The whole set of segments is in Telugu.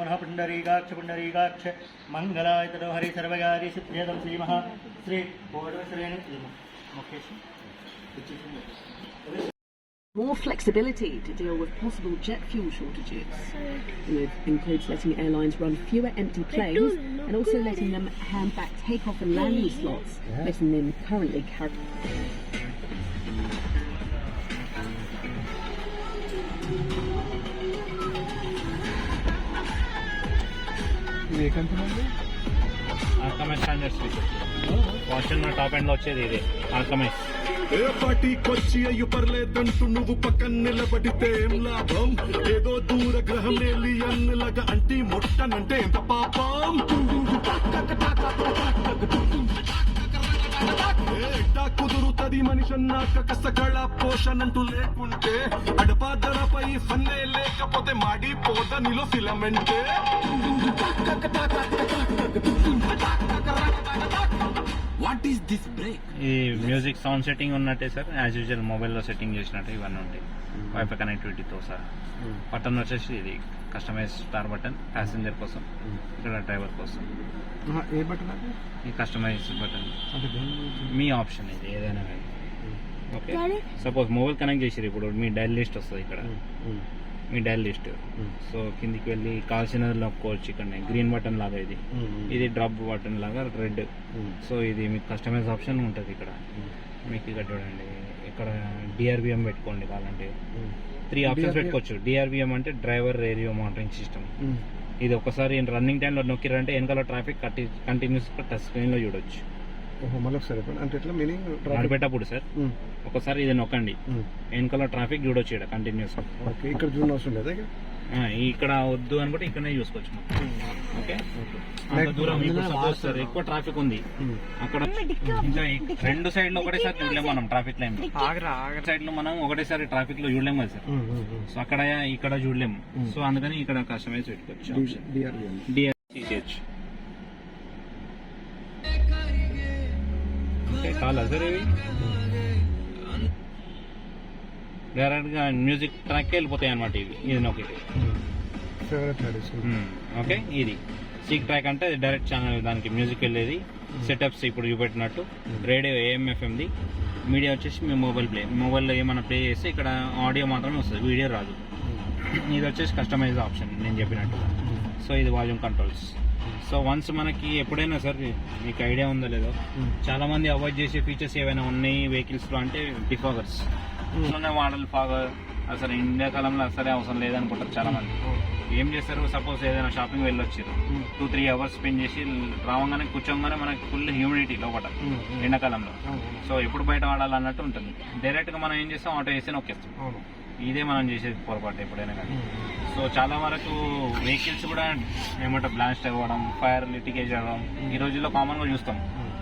पुंडरीकाक्ष पुंडरीकाक्ष मंगलाय तनो हरि सर्वगारि सिद्ध्येदं श्रीमः श्री कोडश्रेणी Mukesh More flexibility to deal with possible jet fuel shortages. It includes letting airlines run fewer empty planes and also letting them hand back takeoff and landing slots, letting them currently carry. ఆర్కమైస్ స్టాండర్డ్స్ వాషన్ టాప్ ఎండ్ లో వచ్చేది ఇదే ఆర్కమైస్. ఏ పార్టీకొచ్చి అయ్యు పర్లేదంటూ నువ్వు పక్కన నిలబడితే ఏం లాభం? ఏదో దూర గ్రహం ఏలియన్ లాగా అంటి ముట్టనంటే ఎంత పాపం? ఎట్టా కుదురుతది మనిషన్నాక కసకళ పోషణంటూ లేకుంటే అడపాదడపై ఫన్నే లేకపోతే మాడిపోద నిలో ఫిలమెంటే. What is this break? ఈ మ్యూజిక్ సౌండ్ సెట్టింగ్ ఉన్నట్టే సార్, యాజ్ యూజువల్ మొబైల్లో సెట్టింగ్ చేసినట్టు ఇవన్నీ ఉంటాయి వైఫై కనెక్టివిటీతో సహా. బటన్ వచ్చేసి ఇది కస్టమైజ్ స్టార్ బటన్ ప్యాసింజర్ కోసం, ఇక్కడ డ్రైవర్ కోసం. ఏ బటన్? ఈ కస్టమైజ్ బటన్ మీ ఆప్షన్, ఇది ఏదైనా కానీ. ఓకే, సపోజ్ మొబైల్ కనెక్ట్ చేసారు, ఇప్పుడు మీ డైల్ లిస్ట్ వస్తుంది ఇక్కడ, మీ డైల్ లిస్ట్. సో కిందికి వెళ్ళి కాల్సినది నొక్కోవచ్చు. ఇక్కడ గ్రీన్ బటన్ లాగా ఇది, ఇది డ్రాప్ బటన్ లాగా రెడ్. సో ఇది మీకు కస్టమైజ్ ఆప్షన్ ఉంటుంది ఇక్కడ. మీకు ఇక్కడ చూడండి, ఇక్కడ డిఆర్బిఎం పెట్టుకోండి కావాలంటే. 3 ఆప్షన్స్ పెట్టుకోవచ్చు. డిఆర్బిఎం అంటే డ్రైవర్ రేడియో మానిటరింగ్ సిస్టమ్. ఇది ఒకసారి రన్నింగ్ టైంలో నొక్కిరంటే వెనకాల ట్రాఫిక్ కంటిన్యూస్ టచ్ స్క్రీన్ లో చూడొచ్చు. నడిపేటప్పుడు సార్ ఒకసారి ఇది నొక్కండి, వెనకాల ట్రాఫిక్ చూడొచ్చు ఇక్కడ కంటిన్యూస్. ఇక్కడ చూడడం అవసరం లేదా? ఇక్కడ వద్దు అనుకుంటే ఇక్కడనే చూసుకోవచ్చు. ఓకే, అంత దూరం ఇప్పుడు సపోజ్ సార్ ఎక్కువ ట్రాఫిక్ ఉంది అక్కడ, ఇంకా 2 సైడ్ లో ఒకటేసారి చూడలేము మనం ట్రాఫిక్ లైన్ లో. సైడ్ లో మనం ఒకటేసారి ట్రాఫిక్ లో చూడలేము కదా సార్. సో అక్కడ ఇక్కడ చూడలేము. సో అందుకని ఇక్కడ కస్టమైజ్ పెట్టుకోవచ్చు. డిఆర్సిహెచ్ కాలా సార్ ఇవి డైరెక్ట్ గా మ్యూజిక్ ట్రాక్ వెళ్ళిపోతాయి అనమాట ఇవి. ఇది నొక్కితే ఓకే, ఇది సీక్ ట్రాక్ అంటే డైరెక్ట్ ఛానల్, దానికి మ్యూజిక్ వెళ్ళేది. సెటప్స్ ఇప్పుడు చూపెట్టినట్టు రేడియో ఏఎంఎఫ్ఎంది. మీడియా వచ్చేసి మీ మొబైల్లో ఏమైనా ప్లే చేస్తే ఇక్కడ ఆడియో మాత్రమే వస్తుంది, వీడియో రాదు. ఇది వచ్చేసి కస్టమైజ్ ఆప్షన్ నేను చెప్పినట్టుగా. సో ఇది వాల్యూమ్ కంట్రోల్స్. సో వన్స్ మనకి ఎప్పుడైనా సార్, మీకు ఐడియా ఉందో లేదో, చాలా మంది అవాయిడ్ చేసే ఫీచర్స్ ఏవైనా ఉన్నాయి వెహికల్స్ లో అంటే డిఫాగర్స్. మోడల్ ఫాగర్ అసలు ఇండియా కాలంలో అసలే అవసరం లేదనుకుంటారు చాలా మంది. ఏం చేస్తారు, సపోజ్ ఏదైనా షాపింగ్ వెళ్ళొచ్చారు, 2-3 అవర్స్ స్పెండ్ చేసి రావంగానే కూర్చోగానే మనకి ఫుల్ హ్యూమిడిటీ లోపల ఎండాకాలంలో. సో ఎప్పుడు బయట వాడాలన్నట్టు ఉంటుంది. డైరెక్ట్ గా మనం ఏం చేస్తాం, ఆటో వేసి నొక్కేస్తాం. ఇదే మనం చేసేది పొరపాటు ఎప్పుడైనా కానీ. సో చాలా వరకు వెహికల్స్ కూడా ఏమంటారు బ్లాస్ట్ అవ్వడం, ఫైర్ లిటికేజ్ అవ్వడం ఈ రోజుల్లో కామన్ గా చూస్తాం.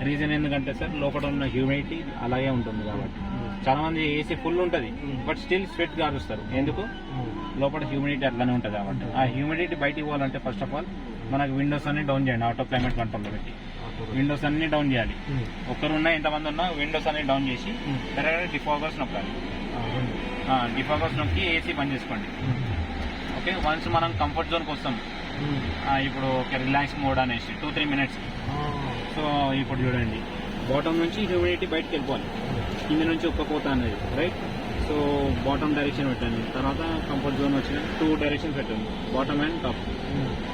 రీజన్ ఎందుకంటే సార్ లోపల ఉన్న హ్యూమిడిటీ అలాగే ఉంటుంది కాబట్టి. చాలా మంది ఏసీ ఫుల్ ఉంటుంది బట్ స్టిల్ స్వెట్ గారుస్తారు. ఎందుకు, లోపల హ్యూమిడిటీ అట్లానే ఉంటుంది కాబట్టి. ఆ హ్యూమిడిటీ బయట ఇవ్వాలంటే ఫస్ట్ ఆఫ్ ఆల్ మనకు విండోస్ అన్ని డౌన్ చేయండి. ఆటో క్లైమేట్ కంట్రోల్లో పెట్టి విండోస్ అన్ని డౌన్ చేయాలి. ఒక్కరున్నా ఎంతమంది ఉన్నా విండోస్ అన్ని డౌన్ చేసి డైరెక్ట్ డిఫాగర్స్ నొక్కాలి. డిఫాగర్స్ నొక్కి ఏసీ బంద్ చేసుకోండి. ఓకే, వన్స్ మనం కంఫర్ట్ జోన్కి వస్తాం. ఇప్పుడు ఒక రిలాక్స్ మోడ్ అనేసి 2-3 మినిట్స్. సో ఇప్పుడు చూడండి, బాటమ్ నుంచి హ్యూమిడిటీ బయటకు వెళ్ళిపోవాలి, కింద నుంచి ఉక్కపోతా అనేది రైట్. సో బాటమ్ డైరెక్షన్ పెట్టండి. తర్వాత కంఫర్ట్ జోన్ వచ్చిన 2 డైరెక్షన్స్ పెట్టండి, బాటమ్ అండ్ టాప్.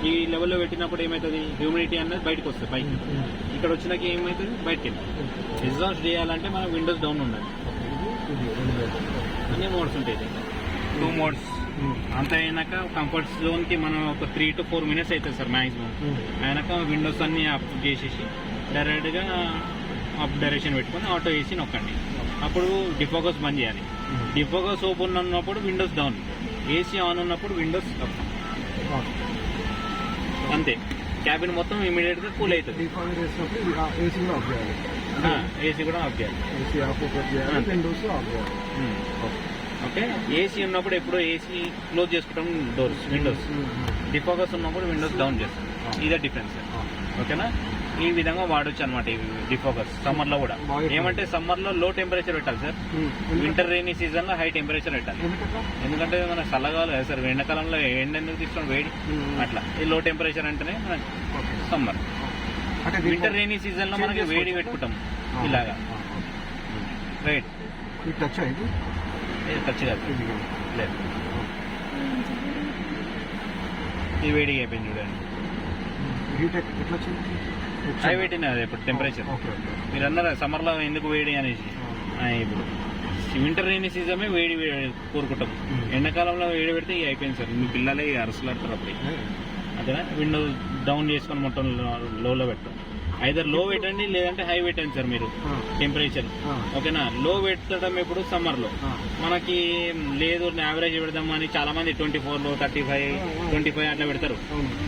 ఈ లెవెల్లో పెట్టినప్పుడు ఏమవుతుంది, హ్యూమిడిటీ అనేది బయటకు వస్తుంది పైకి. ఇక్కడ వచ్చినాక ఏమవుతుంది, బయటకు వెళ్ళి ఎగ్జాస్ట్ చేయాలంటే మనం విండోస్ డౌన్ ఉండాలి. అన్ని మోడ్స్ ఉంటాయి, 2 మోడ్స్. అంత అయినాక కంఫర్ట్ జోన్ కి మనం ఒక 3 to 4 మినిట్స్ అవుతుంది సార్ మాక్సిమం. అయినాక విండోస్ అన్ని అప్ చేసేసి డైరెక్ట్ గా అప్ డైరెక్షన్ పెట్టుకొని ఆటో వేసి నొక్కండి. అప్పుడు డిఫోకస్ బంద్ చేయాలి. డిఫోకస్ ఓపెన్ ఉన్నప్పుడు విండోస్ డౌన్, ఏసీ ఆన్ ఉన్నప్పుడు విండోస్ అప్. అంతే, క్యాబిన్ మొత్తం ఇమీడియట్ గా కూల్ అవుతుంది. ఏసీ కూడా ఆఫ్ చేయాలి. ఓకే, ఏసీ ఉన్నప్పుడు ఎప్పుడు ఏసీ క్లోజ్ చేసుకుంటాం డోర్స్, విండోస్. డిఫోకస్ ఉన్నప్పుడు విండోస్ డౌన్ చేస్తాం. ఇదే డిఫరెన్స్. ఓకేనా? ఈ విధంగా వాడొచ్చు అనమాట ఈ డిఫోకస్ సమ్మర్ లో కూడా. ఏమంటే సమ్మర్ లో లో టెంపరేచర్ పెట్టాలి సార్, వింటర్ రైనీ సీజన్ లో హై టెంపరేచర్ పెట్టాలి. ఎందుకంటే మన చల్లగాలి కదా సార్, ఎండాకాలంలో ఎండ ఎందుకు తీసుకోండి వేడి, అట్లా ఈ లో టెంపరేచర్ అంటేనే సమ్మర్. వింటర్ రైనీ సీజన్ లో మనకి వేడి పెట్టుకుంటాం ఇలాగా. రైట్, టచ్ అయింది టచ్ కాదు లేదు, ఈ వేడిగా అయిపోయింది చూడండి. హీట్ ఎట్లా వచ్చింది? హై పెట్టిన అది ఇప్పుడు టెంపరేచర్. మీరు అన్నారు సమ్మర్ లో ఎందుకు వేడి అనేసి, ఇప్పుడు వింటర్ రైనీ సీజన్ వేడి కోరుకుంటాం. ఎండాకాలంలో వేడి పెడితే ఇక అయిపోయింది సార్, మీ పిల్లలే అరసలాడతారు అప్పుడు. అదేనా, విండో డౌన్ చేసుకొని మొత్తం లోలో పెట్టాం. ఐదర్ లో పెట్టండి లేదంటే హై పెట్టండి సార్ మీరు టెంపరేచర్. ఓకేనా, లో పెట్టడం ఎప్పుడు సమ్మర్ లో మనకి లేదు యావరేజ్ పెడదాం అని చాలా మంది 24లో 35, 25 అట్లా పెడతారు,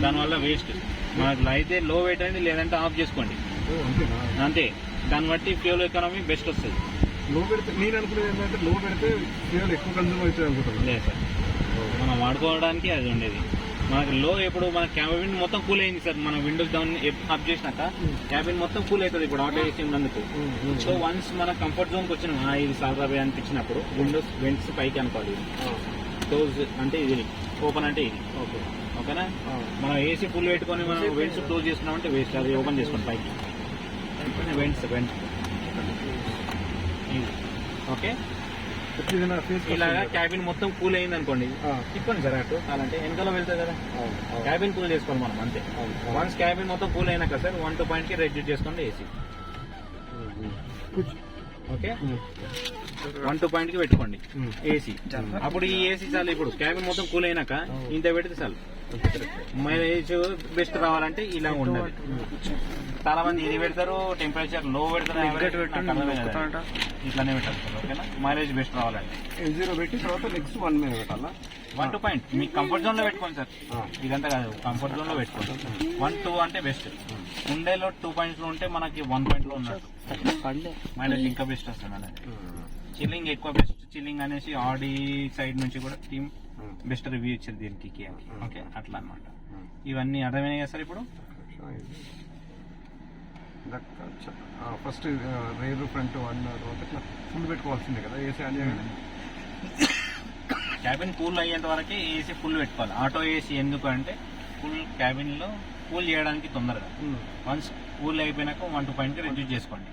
దానివల్ల వేస్ట్. మనకు అయితే లో పెట్టండి లేదంటే ఆఫ్ చేసుకోండి అంతే. దాన్ని బట్టి ఫ్యూయల్ ఎకానమీ బెస్ట్ వస్తుంది. లో పెడితే నేను అనుకునేది ఏంటంటే లో పెడితే ఫ్యూయల్ ఎక్కువ కన్జ్యూమ్ అవుతుంది అనుకుంటున్నాను. లేదు సార్, మనం వాడుకోవడానికి అది ఉండేది. మనకి లో ఎప్పుడు మన క్యాబిన్ మొత్తం కూల్ అయింది సార్, మనం విండోస్ డౌన్ ఆఫ్ చేసినాక క్యాబిన్ మొత్తం కూల్ అవుతుంది ఇప్పుడు ఆటో వేసి ఉన్నందుకు. సో వన్స్ మన కంఫర్ట్ జోన్కి వచ్చిన ఇది సాధారణ అనిపించినప్పుడు విండోస్ వెంట్స్ పైకి అనుకోవాలి. క్లోజ్ అంటే ఇది, ఓపెన్ అంటే ఇది. ఓకేనా, మనం ఏసీ ఫుల్ పెట్టుకొని మనం వెంట్స్ క్లోజ్ చేసుకున్నామంటే వేస్ట్, అది ఓపెన్ చేసుకోండి పైకి వెంట్స్. ఓకే, ఇలాగా క్యాబిన్ మొత్తం కూల్ అయింది అనుకోండి, తిప్పండి సార్ అటు అలాంటి వెనకాల వెళ్తుంది కదా, క్యాబిన్ కూల్ చేసుకోవాలి మనం అంతే. వన్స్ క్యాబిన్ మొత్తం కూల్ అయినాక సార్ 1-2 పాయింట్ కి రెడ్యూస్ చేసుకోండి ఏసీ. ఓకే, 1-2 పాయింట్ కి పెట్టుకోండి ఏసీ. అప్పుడు ఈ ఏసీ చాలు. ఇప్పుడు క్యాబిన్ మొత్తం కూల్ అయినాక ఇంత పెడితే చాలు. మైలేజ్ బెస్ట్ రావాలంటే ఇలా ఉండాలి. చాలా మంది ఇది పెడతారు, టెంపరేచర్ లో పెడతారు, ఇట్లానే పెట్టాలి సార్. ఓకేనా, మైలేజ్ బెస్ట్ రావాలంటే 0 పెట్టి తర్వాత నెక్స్ట్ 1 మీద పెట్టాలా? 1-2 పాయింట్ మీ కంఫర్ట్ జోన్ లో పెట్టుకోండి సార్, ఇదంతా కాదు కంఫర్ట్ జోన్ లో పెట్టుకోండి. 1-2 అంటే బెస్ట్. ఉండేలో 2 పాయింట్స్ లో ఉంటే మనకి 1 పాయింట్ లో ఉన్నట్టు మైలేజ్ ఇంకా బెస్ట్ వస్తుంది అనేది. చిల్లింగ్ ఎక్కువ బెస్ట్ చిల్లింగ్ అనేసి ఆడి సైడ్ నుంచి కూడా టీమ్ బెస్ట్ రివ్యూ ఇచ్చింది దీనికి కియాకి. ఓకే, అట్లా అన్నమాట. ఇవన్నీ అర్థమైనాయి కదా సార్. ఇప్పుడు ఫస్ట్ రేర్ ఫ్రంట్ 1 తర్వాత ఇట్లా ఫుల్ పెట్టుకోవాల్సిందే కదా ఏసీ అని. క్యాబిన్ కూల్ అయ్యేంత వరకే ఏసీ ఫుల్ పెట్టుకోవాలి. ఆటో ఏసీ ఎందుకు అంటే ఫుల్ క్యాబిన్ లో కూల్ చేయడానికి తొందరగా. వన్స్ కూల్ అయిపోయినాక 1-2 పాయింట్ కి రెడ్యూస్ చేసుకోండి.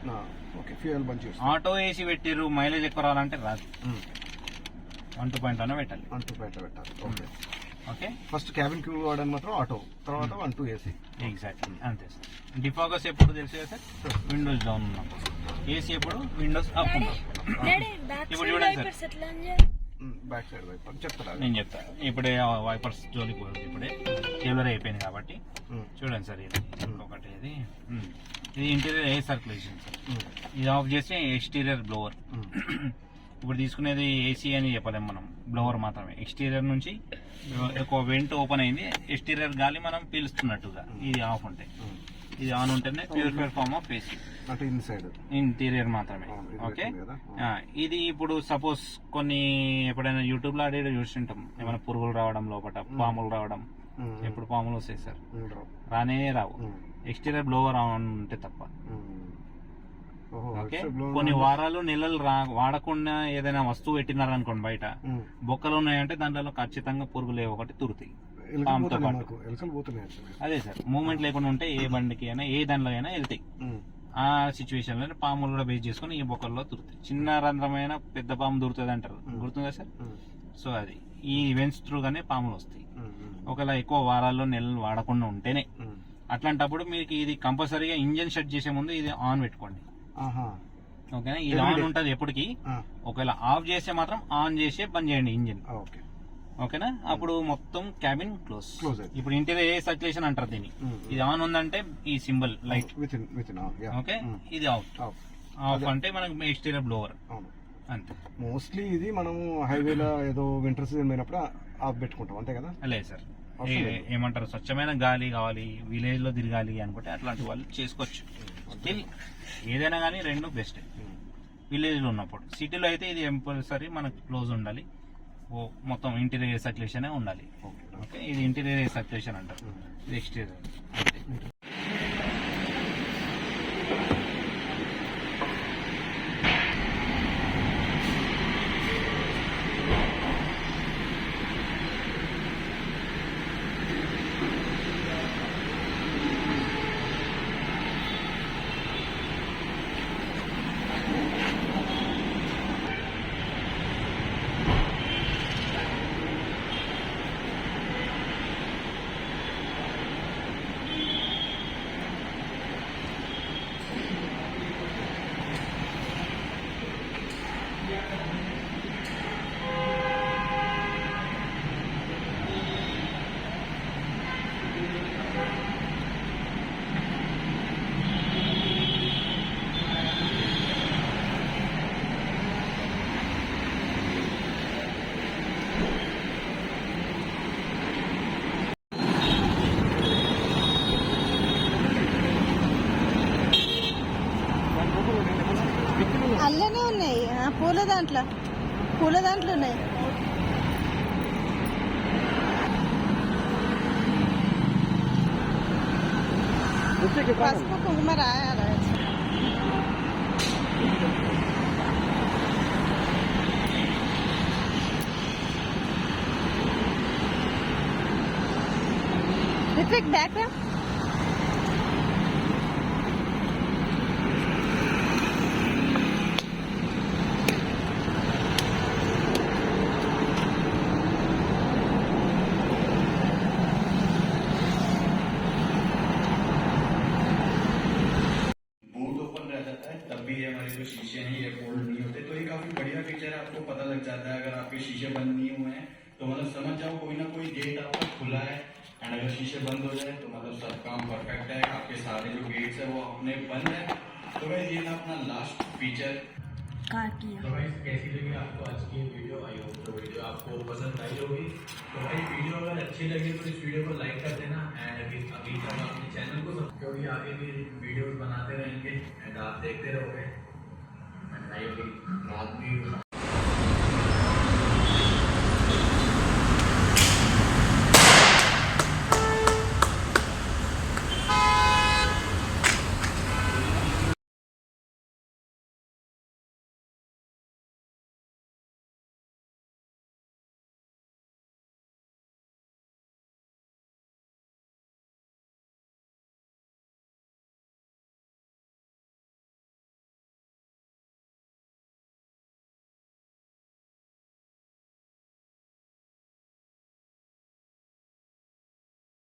ఓకే, ఫ్యూయల్ బంద్ చేసి ఆటో ఏసీ పెట్టిర్రు మైలేజ్ ఎక్కువ రావాలంటే రాదు, 1-2 పాయింట్ అన్న పెట్టాలి. 1-2 పాయింట్ పెట్టాలి. ఓకే ఓకే, ఫస్ట్ క్యాబిన్ క్యూ వాడని మాత్రం ఆటో, తర్వాత 1-2 ఏసీ. ఎగ్జాక్ట్లీ అంతే సార్. డిఫాకస్ ఎప్పుడు తెలుసు కదా సార్, విండోస్ డౌన్ ఉన్నప్పుడు. ఏసీ ఎప్పుడు విండోస్ అప్ ఉన్నప్పుడు. ఇప్పుడు చూడండి సార్, బ్యాక్ సైడ్ వైపర్ చెప్తారా? నేను చెప్తాను. ఇప్పుడే వైపర్స్ జోలికి పోయింది, ఇప్పుడే కేవలర్ అయిపోయింది కాబట్టి చూడండి సార్. ఇది ఇంకొకటి, ఇది ఇంటీరియర్ ఎయిర్ సర్క్యులేషన్ సార్. ఇది ఆఫ్ చేసి ఎక్స్టీరియర్ బ్లోవర్. ఇప్పుడు తీసుకునేది ఏసీ అని చెప్పలేము మనం, బ్లోవర్ మాత్రమే. ఎక్స్టీరియర్ నుంచి ఒక వెంట్ ఓపెన్ అయింది, ఎక్స్టీరియర్ గాలి మనం పీలుస్తున్నట్టుగా. ఇది ఆఫ్ ఉంటే, ఇది ఆన్ ఉంటేనే ప్యూరిఫైడ్ ఫార్మ్ ఆఫ్ ఏసీ. అంటే ఇన్సైడ్ ఇంటీరియర్ మాత్రమే. ఓకే, ఇది ఇప్పుడు సపోజ్ కొన్ని ఎప్పుడైనా యూట్యూబ్ లో ఆడే చూస్తుంటాం, ఏమైనా పురుగులు రావడం లోపల, పాములు రావడం. ఎప్పుడు పాములు వస్తాయి సార్? రానే రావు, ఎక్స్టీరియర్ బ్లోవర్ ఆన్ ఉంటే తప్ప. ఓకే, కొన్ని వారాలు నెలలు వాడకుండా ఏదైనా వస్తువు పెట్టినారనుకోండి బయట, బొక్కలు ఉన్నాయంటే దాంట్లో ఖచ్చితంగా పురుగులు ఒకటి తురుతాయి పాముతో పాటు. అదే సార్, మూవ్మెంట్ లేకుండా ఉంటే ఏ బండికి అయినా ఏ దానిలో అయినా వెళ్తాయి. ఆ సిచ్యువేషన్ లో పాములు కూడా బేస్ చేసుకుని ఈ బొక్కల్లో తురుతాయి. చిన్న రంధ్రమైన పెద్ద పాము దొరుకుతుంది అంటారు, గుర్తుందా సార్? సో అది ఈ ఈవెంట్స్ త్రూగానే పాములు వస్తాయి. ఒకవేళ ఎక్కువ వారాల్లో నెలలు వాడకుండా ఉంటేనే. అట్లాంటప్పుడు మీకు ఇది కంపల్సరీగా ఇంజన్ షట్ చేసే ముందు ఇది ఆన్ పెట్టుకోండి. ఓకేనా, ఇది ఆన్ ఉంటది ఎప్పటికి. ఒకవేళ ఆఫ్ చేస్తే మాత్రం ఆన్ చేసి బంద్ చేయండి ఇంజిన్. ఓకేనా, అప్పుడు మొత్తం క్యాబిన్ క్లోజ్. ఇప్పుడు ఇంటీరియర్ ఏ సర్క్యులేషన్ అంటారు దీన్ని. ఇది ఆన్ ఉందంటే ఈ సింబల్ లైట్, ఓకే, ఇది ఆఫ్ అంటే మనకు ఎక్స్టీరియర్ బ్లోవర్ అంతే. మోస్ట్లీ ఇది మనము హైవేలో ఏదో వింటర్ సీజన్ పోయినప్పుడు ఆఫ్ పెట్టుకుంటాం అంతే కదా? లేదు సార్, ఏమంటారు, స్వచ్ఛమైన గాలి కావాలి, విలేజ్ లో తిరగాలి అనుకుంటే అట్లాంటి వాళ్ళు చేసుకోవచ్చు. స్టిల్ ఏదైనా కానీ రెండు బెస్ట్ విలేజ్ లో ఉన్నప్పుడు. సిటీలో అయితే ఇది కంపల్సరీ మనకు క్లోజ్ ఉండాలి, మొత్తం ఇంటీరియర్ సర్క్యులేషన్ ఉండాలి. ఓకే, ఇది ఇంటీరియర్ సర్క్యులేషన్ అంటారు, ఇది ఎక్స్టీరియర్. పూల దాంట్లో ఉన్నాయి. పసుపు కుంకుమ రాయాలి. రిత్విక్ బ్యాక్ రా. बूट ओपन रह जाता है तब भी ये हमारे जो शीशे हैं ये फोल्ड नहीं होते, तो ये काफी बढ़िया फीचर है। आपको पता लग जाता है अगर आपके शीशे बंद नहीं हुए हैं तो मतलब समझ जाओ कोई ना कोई गेट आपका खुला है, एंड अगर शीशे बंद हो जाए तो मतलब सब काम परफेक्ट है, आपके सारे जो गेट्स है वो अपने बंद है। तो गाइस ये था अपना लास्ट फीचर। तो गाइस कैसी लगी आपको आज की वीडियो? आई होप तो वीडियो आपको पसंद आई होगी। तो भाई वीडियो अगर अच्छी लगी तो इस वीडियो को लाइक कर देना, एंड अभी तक अपने चैनल को क्योंकि आगे भी वीडियोस बनाते रहेंगे एंड आप देखते रहोगे। रात भी